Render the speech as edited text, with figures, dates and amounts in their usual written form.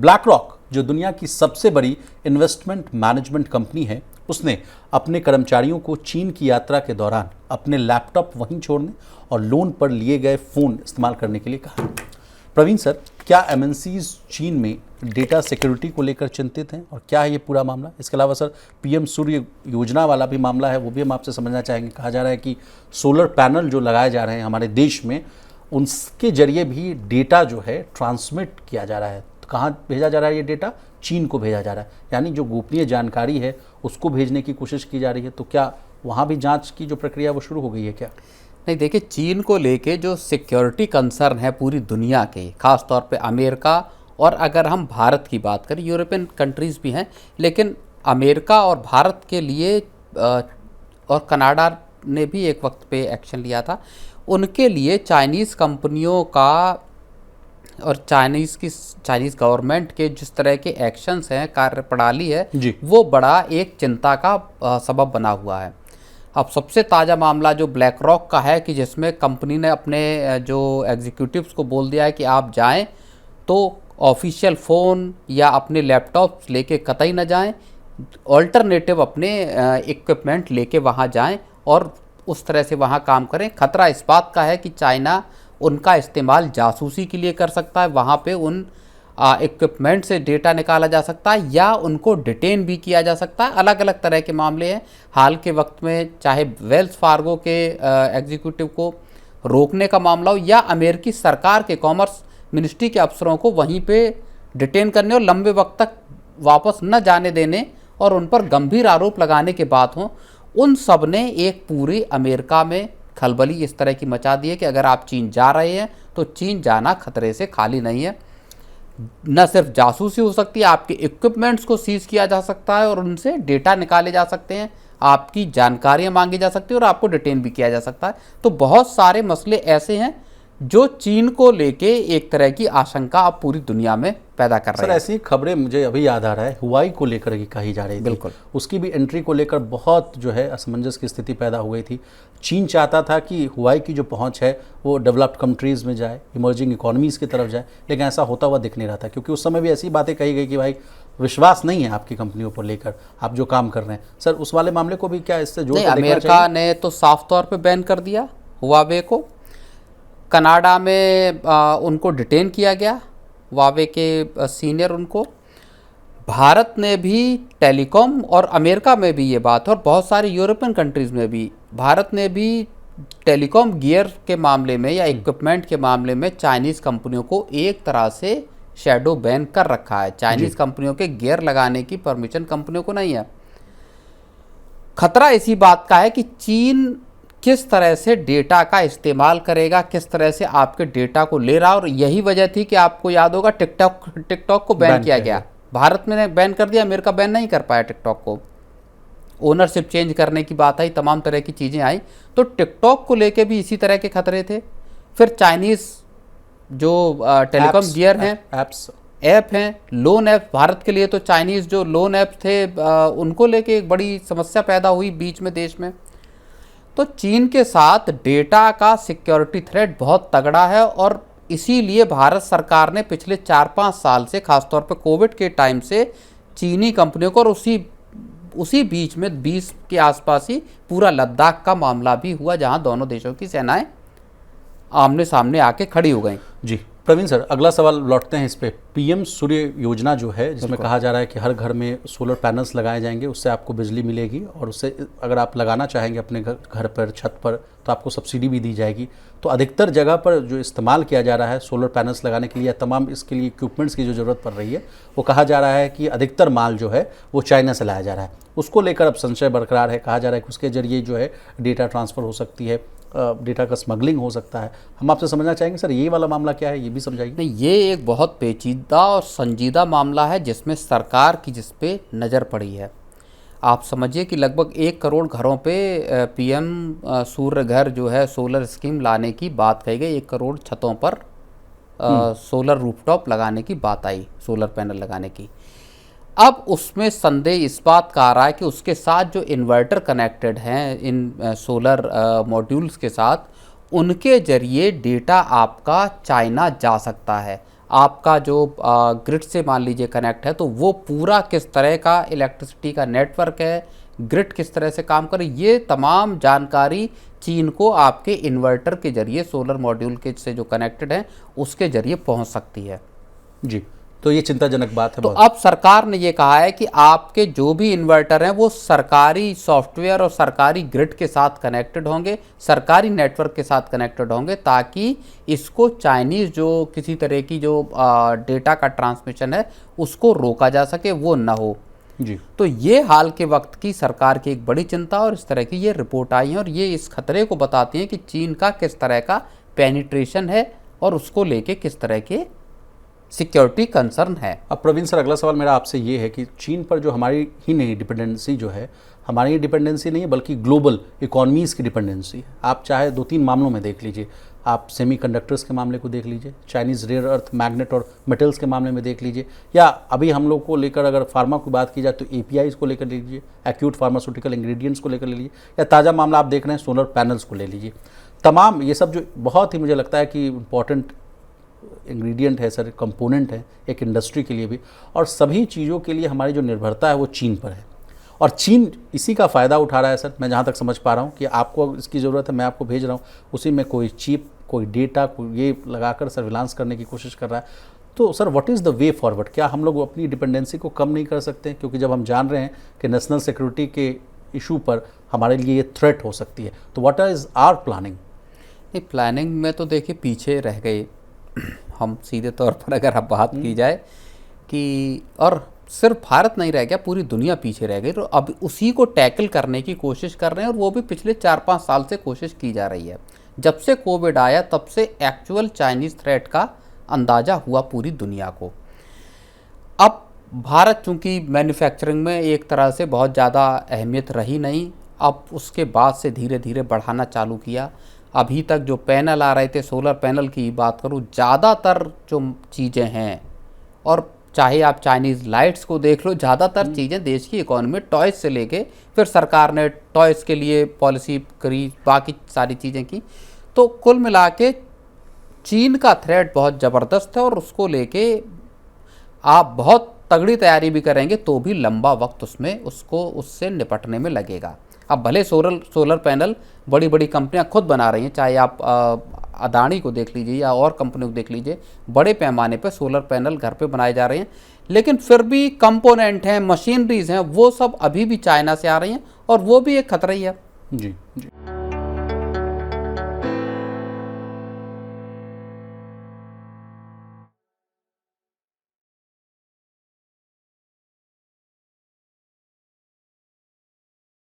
Black rock जो दुनिया की सबसे बड़ी इन्वेस्टमेंट मैनेजमेंट कंपनी है, उसने अपने कर्मचारियों को चीन की यात्रा के दौरान अपने लैपटॉप वहीं छोड़ने और लोन पर लिए गए फ़ोन इस्तेमाल करने के लिए कहा। प्रवीण सर, क्या एमएनसीज चीन में डेटा सिक्योरिटी को लेकर चिंतित हैं और क्या है ये पूरा मामला? इसके अलावा सर, पीएम सूर्य योजना वाला भी मामला है, वो भी हम आपसे समझना चाहेंगे। कहा जा रहा है कि सोलर पैनल जो लगाए जा रहे हैं हमारे देश में, उनके जरिए भी डेटा जो है ट्रांसमिट किया जा रहा है। तो कहाँ भेजा जा रहा है ये डेटा? चीन को भेजा जा रहा है, यानी जो गोपनीय जानकारी है उसको भेजने की कोशिश की जा रही है। तो क्या वहाँ भी जांच की जो प्रक्रिया वो शुरू हो गई है क्या? नहीं, देखिए, चीन को लेके जो सिक्योरिटी कंसर्न है पूरी दुनिया के, ख़ास तौर पे अमेरिका, और अगर हम भारत की बात करें, यूरोपियन कंट्रीज़ भी हैं, लेकिन अमेरिका और भारत के लिए और कनाडा ने भी एक वक्त पे एक्शन लिया था, उनके लिए चाइनीज़ कंपनियों का और चाइनीज़ गवर्नमेंट के जिस तरह के एक्शंस हैं, कार्यप्रणाली है, वो बड़ा एक चिंता का सबब बना हुआ है। अब सबसे ताज़ा मामला जो ब्लैक रॉक का है कि जिसमें कंपनी ने अपने जो एग्जीक्यूटिव्स को बोल दिया है कि आप जाएं तो ऑफिशियल फ़ोन या अपने लैपटॉप्स लेके कतई ना जाएं, ऑल्टरनेटिव अपने इक्विपमेंट लेके वहां जाएं और उस तरह से वहां काम करें। खतरा इस बात का है कि चाइना उनका इस्तेमाल जासूसी के लिए कर सकता है, वहाँ पे उन इक्विपमेंट से डेटा निकाला जा सकता है या उनको डिटेन भी किया जा सकता है। अलग अलग तरह के मामले हैं। हाल के वक्त में चाहे वेल्स फार्गो के एग्जीक्यूटिव को रोकने का मामला हो या अमेरिकी सरकार के कॉमर्स मिनिस्ट्री के अफसरों को वहीं पे डिटेन करने और लंबे वक्त तक वापस न जाने देने और उन पर गंभीर आरोप लगाने के बात हों, उन सब ने एक पूरी अमेरिका में खलबली इस तरह की मचा दी है कि अगर आप चीन जा रहे हैं तो चीन जाना खतरे से खाली नहीं है। न सिर्फ जासूसी हो सकती है, आपके इक्विपमेंट्स को सीज किया जा सकता है और उनसे डेटा निकाले जा सकते हैं, आपकी जानकारियां मांगी जा सकती है और आपको डिटेन भी किया जा सकता है। तो बहुत सारे मसले ऐसे हैं जो चीन को लेके एक तरह की आशंका अब पूरी दुनिया में पैदा कर रहे हैं। सर, ऐसी खबरें मुझे अभी याद आ रहा है, हुआई को लेकर की कही जा रही थी। बिल्कुल, उसकी भी एंट्री को लेकर बहुत जो है असमंजस की स्थिति पैदा हो गई थी। चीन चाहता था कि हुआई की जो पहुंच है वो डेवलप्ड कंट्रीज़ में जाए, इमर्जिंग इकोनॉमीज़ की तरफ जाए, लेकिन ऐसा होता हुआ दिख नहीं रहा था, क्योंकि उस समय भी ऐसी बातें कही गई कि भाई विश्वास नहीं है आपकी कंपनियों पर लेकर, आप जो काम कर रहे हैं। सर, उस वाले मामले को भी क्या इससे जोड़? अमेरिका ने तो साफ तौर पर बैन कर दिया हुआवे को। कनाडा में उनको डिटेन किया गया, हुआवे के सीनियर उनको। भारत ने भी टेलीकॉम, और अमेरिका में भी ये बात है और बहुत सारी यूरोपियन कंट्रीज़ में भी, भारत ने भी टेलीकॉम गियर के मामले में या इक्विपमेंट के मामले में चाइनीज़ कंपनियों को एक तरह से शैडो बैन कर रखा है। चाइनीज़ कंपनियों के गियर लगाने की परमिशन कंपनियों को नहीं है। खतरा इसी बात का है कि चीन किस तरह से डेटा का इस्तेमाल करेगा, किस तरह से आपके डेटा को ले रहा, और यही वजह थी कि आपको याद होगा टिकटॉक को बैन किया गया। भारत में बैन कर दिया, अमेरिका बैन नहीं कर पाया टिकटॉक को। ओनरशिप चेंज करने की बात आई, तमाम तरह की चीज़ें आई, तो टिकटॉक को लेके भी इसी तरह के खतरे थे। फिर चाइनीज़ जो टेलीकॉम गियर हैं, ऐप हैं, लोन ऐप, भारत के लिए तो चाइनीज़ जो लोन ऐप थे उनको लेके एक बड़ी समस्या पैदा हुई बीच में देश में। तो चीन के साथ डेटा का सिक्योरिटी थ्रेट बहुत तगड़ा है और इसीलिए भारत सरकार ने पिछले 4-5 साल से, खासतौर पर कोविड के टाइम से, चीनी कंपनियों को, और उसी बीच में 20 के आसपास ही पूरा लद्दाख का मामला भी हुआ जहां दोनों देशों की सेनाएं आमने सामने आके खड़ी हो गई। जी प्रवीण सर, अगला सवाल लौटते हैं इस पे। पीएम सूर्य योजना जो है, जिसमें कहा जा रहा है कि हर घर में सोलर पैनल्स लगाए जाएंगे, उससे आपको बिजली मिलेगी और उससे अगर आप लगाना चाहेंगे अपने घर पर, छत पर, तो आपको सब्सिडी भी दी जाएगी। तो अधिकतर जगह पर जो इस्तेमाल किया जा रहा है सोलर पैनल्स लगाने के लिए, तमाम इसके लिए इक्विपमेंट्स की जो ज़रूरत पड़ रही है, वो कहा जा रहा है कि अधिकतर माल जो है वो चाइना से लाया जा रहा है। उसको लेकर अब संशय बरकरार है। कहा जा रहा है कि उसके जरिए जो है डेटा ट्रांसफ़र हो सकती है, डेटा का स्मगलिंग हो सकता है। हम आपसे समझना चाहेंगे सर, ये वाला मामला क्या है, ये भी समझाइए। नहीं, ये एक बहुत पेचीदा और संजीदा मामला है जिसमें सरकार की जिस पे नज़र पड़ी है। आप समझिए कि लगभग 1 करोड़ घरों पे पीएम सूर्य घर जो है सोलर स्कीम लाने की बात कही गई। 1 करोड़ छतों पर सोलर रूफटॉप लगाने की बात आई, सोलर पैनल लगाने की। अब उसमें संदेह इस बात का आ रहा है कि उसके साथ जो इन्वर्टर कनेक्टेड हैं इन सोलर मॉड्यूल्स के साथ, उनके जरिए डेटा आपका चाइना जा सकता है। आपका जो ग्रिड से मान लीजिए कनेक्ट है, तो वो पूरा किस तरह का इलेक्ट्रिसिटी का नेटवर्क है, ग्रिड किस तरह से काम करे, ये तमाम जानकारी चीन को आपके इन्वर्टर के जरिए, सोलर मॉड्यूल के से जो कनेक्टेड है उसके जरिए पहुंच सकती है। जी, तो ये चिंताजनक बात है। तो अब सरकार ने ये कहा है कि आपके जो भी इन्वर्टर हैं वो सरकारी सॉफ्टवेयर और सरकारी ग्रिड के साथ कनेक्टेड होंगे, सरकारी नेटवर्क के साथ कनेक्टेड होंगे, ताकि इसको चाइनीज़ जो किसी तरह की जो डेटा का ट्रांसमिशन है उसको रोका जा सके, वो ना हो। जी, तो ये हाल के वक्त की सरकार की एक बड़ी चिंता और इस तरह की ये रिपोर्ट आई है, और ये इस खतरे को बताती हैं कि चीन का किस तरह का पेनिट्रेशन है और उसको लेके किस तरह के सिक्योरिटी कंसर्न है। अब प्रवीण सर, अगला सवाल मेरा आपसे ये है कि चीन पर जो हमारी ही नहीं डिपेंडेंसी जो है, हमारी डिपेंडेंसी नहीं है बल्कि ग्लोबल इकोनॉमीज़ की डिपेंडेंसी है। आप चाहे 2-3 मामलों में देख लीजिए, आप सेमीकंडक्टर्स के मामले को देख लीजिए, चाइनीज़ रेयर अर्थ मैग्नेट और मेटल्स के मामले में देख लीजिए, या अभी हम लोग को लेकर अगर फार्मा की बात की जाए तो APIs को लेकर ले लीजिए, एक्यूट फार्मास्यूटिकल इंग्रेडिएंट्स को लेकर ले लीजिए, या ताज़ा मामला आप देख रहे हैं सोलर पैनल्स को ले लीजिए। तमाम ये सब जो बहुत ही मुझे लगता है कि इम्पॉर्टेंट इंग्रेडिएंट है सर, कंपोनेंट है एक इंडस्ट्री के लिए भी, और सभी चीज़ों के लिए हमारी जो निर्भरता है वो चीन पर है, और चीन इसी का फ़ायदा उठा रहा है सर। मैं जहाँ तक समझ पा रहा हूँ कि आपको इसकी ज़रूरत है, मैं आपको भेज रहा हूँ, उसी में कोई चिप, कोई डेटा, कोई ये लगाकर सर्विलांस करने की कोशिश कर रहा है। तो sir, what is the way forward? क्या हम लोग अपनी डिपेंडेंसी को कम नहीं कर सकते? क्योंकि जब हम जान रहे हैं कि नेशनल सिक्योरिटी के इशू पर हमारे लिए ये थ्रेट हो सकती है, तो व्हाट इज़ आवर प्लानिंग? नहीं, प्लानिंग में तो देखिए पीछे रह गए हम, सीधे तौर पर अगर अब बात की जाए कि, और सिर्फ भारत नहीं रह गया, पूरी दुनिया पीछे रह गई, तो अब उसी को टैकल करने की कोशिश कर रहे हैं, और वो भी पिछले 4-5 साल से कोशिश की जा रही है। जब से कोविड आया तब से एक्चुअल चाइनीज़ थ्रेट का अंदाज़ा हुआ पूरी दुनिया को। अब भारत चूंकि मैन्युफैक्चरिंग में एक तरह से बहुत ज़्यादा अहमियत रही नहीं, अब उसके बाद से धीरे धीरे बढ़ाना चालू किया। अभी तक जो पैनल आ रहे थे, सोलर पैनल की बात करूँ, ज़्यादातर जो चीज़ें हैं, और चाहे आप चाइनीज़ लाइट्स को देख लो, ज़्यादातर चीज़ें देश की इकोनॉमी में टॉयज़ से लेके, फिर सरकार ने टॉयज़ के लिए पॉलिसी करी, बाकी सारी चीज़ें की। तो कुल मिला के चीन का थ्रेट बहुत ज़बरदस्त है, और उसको लेके आप बहुत तगड़ी तैयारी भी करेंगे तो भी लंबा वक्त उससे निपटने में लगेगा। अब भले सोलर पैनल बड़ी बड़ी कंपनियां खुद बना रही हैं, चाहे आप अदानी को देख लीजिए या और कंपनियों को देख लीजिए, बड़े पैमाने पर सोलर पैनल घर पे बनाए जा रहे हैं, लेकिन फिर भी कंपोनेंट हैं, मशीनरीज हैं, वो सब अभी भी चाइना से आ रही हैं, और वो भी एक खतरा ही है। जी जी।